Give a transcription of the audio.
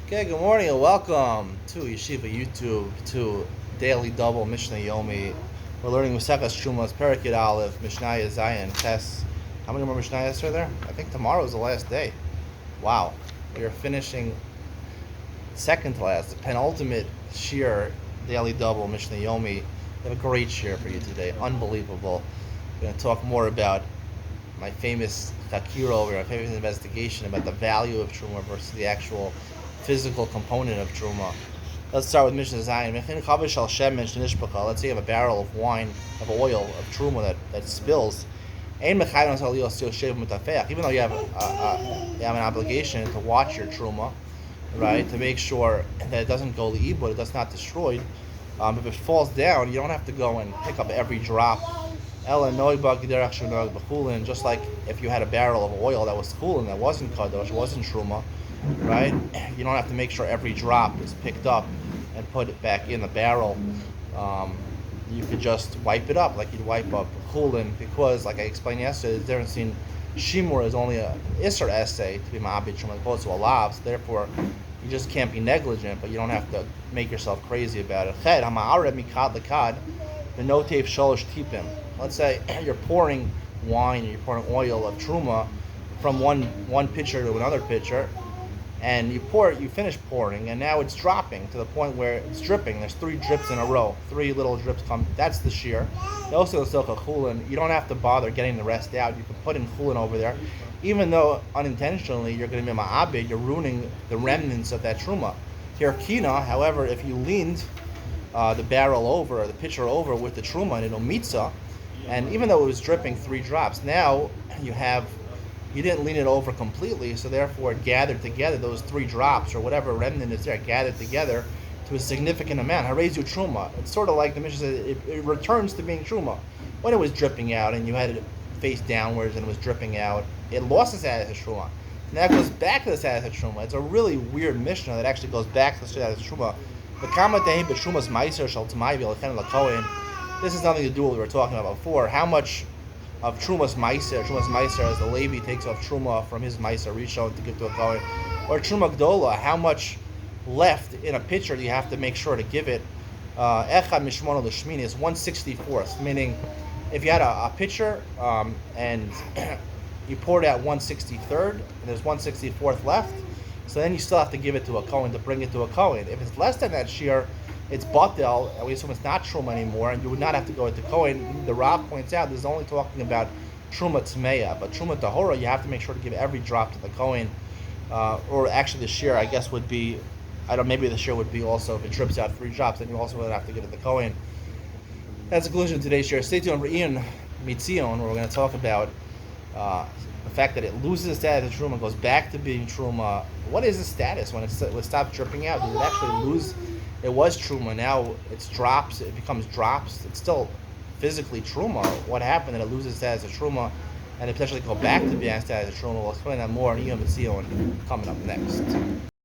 Okay, good morning and welcome to Yeshiva YouTube to Daily Double Mishnah Yomi. We're learning Maseches Terumos, Perikid Aleph, Mishnah Zion, Tes. How many more Mishnayos are there? I think tomorrow is the last day. Wow. We are finishing second to last, the penultimate Shir Daily Double Mishnah Yomi. We have a great Shir for you today. Unbelievable. We're going to talk more about my famous Chakira over, my famous investigation about the value of Truma versus the actual physical component of Truma. Let's start with Mishnah Zion. Let's say you have a barrel of wine, of oil, of Truma that spills. Even though you have an obligation to watch your Truma, right, to make sure that it doesn't go but it does not destroyed. If it falls down, you don't have to go and pick up every drop. Just like if you had a barrel of oil that was chulin, that wasn't kadosh, wasn't truma, right? You don't have to make sure every drop is picked up and put it back in the barrel. You could just wipe it up like you'd wipe up chulin, because, like I explained yesterday, the difference in shimur is only a isser essay to be ma'abit truma opposed to a lav. So therefore, you just can't be negligent, but you don't have to make yourself crazy about it. The notav shalosh tipim. Let's say you're pouring wine, you're pouring oil of truma from one pitcher to another pitcher, and you finish pouring, and now it's dropping to the point where it's dripping. There's 3 drips in a row, 3 little drips come. That's the shear. Also, the chulin. You don't have to bother getting the rest out. You can put in chulin over there, even though unintentionally you're going to be ma'abed. You're ruining the remnants of that truma. Kina, however, if you leaned the barrel over or the pitcher over with the truma and it'll mitzah, and even though it was dripping 3 drops, now you didn't lean it over completely, so therefore it gathered together, those 3 drops or whatever remnant is there, gathered together to a significant amount. Harezu truma. It's sort of like the Mishnah says, it returns to being truma. When it was dripping out and you had it face downwards and it was dripping out, it lost its status of truma. Now it goes back to the status of truma. It's a really weird Mishnah that actually goes back to the status of truma. This has nothing to do with what we were talking about before. How much of Trumas Meiser, as the Levi takes off Truma from his Meiser Rishon to give to a Kohen, or Truma Gdola, how much left in a pitcher do you have to make sure to give it? Echad Mishmono L'Shmini is 1/64th, meaning if you had a pitcher and you poured out 1/63rd, and there's 1/64th left, so then you still have to give it to a Kohen to bring it to a Kohen. If it's less than that shear, it's batel, and we assume it's not truma anymore, and you would not have to go into Kohen. The Rav points out this is only talking about truma tmeya, but truma tahora you have to make sure to give every drop to the Kohen, or actually the shear I guess would be, maybe the shear would be also if it trips out 3 drops, then you also would have to give it to the Kohen. That's the conclusion of today's share. Stay tuned for Ian Mitzion, where we're going to talk about the fact that it loses the status of truma, goes back to being truma. What is the status when it stops dripping out? Does it actually lose? It was truma, now it's drops, it becomes drops. It's still physically truma. What happened that it loses status of truma and it potentially go back to being status of truma? We'll explain that more in Yom Tzion coming up next.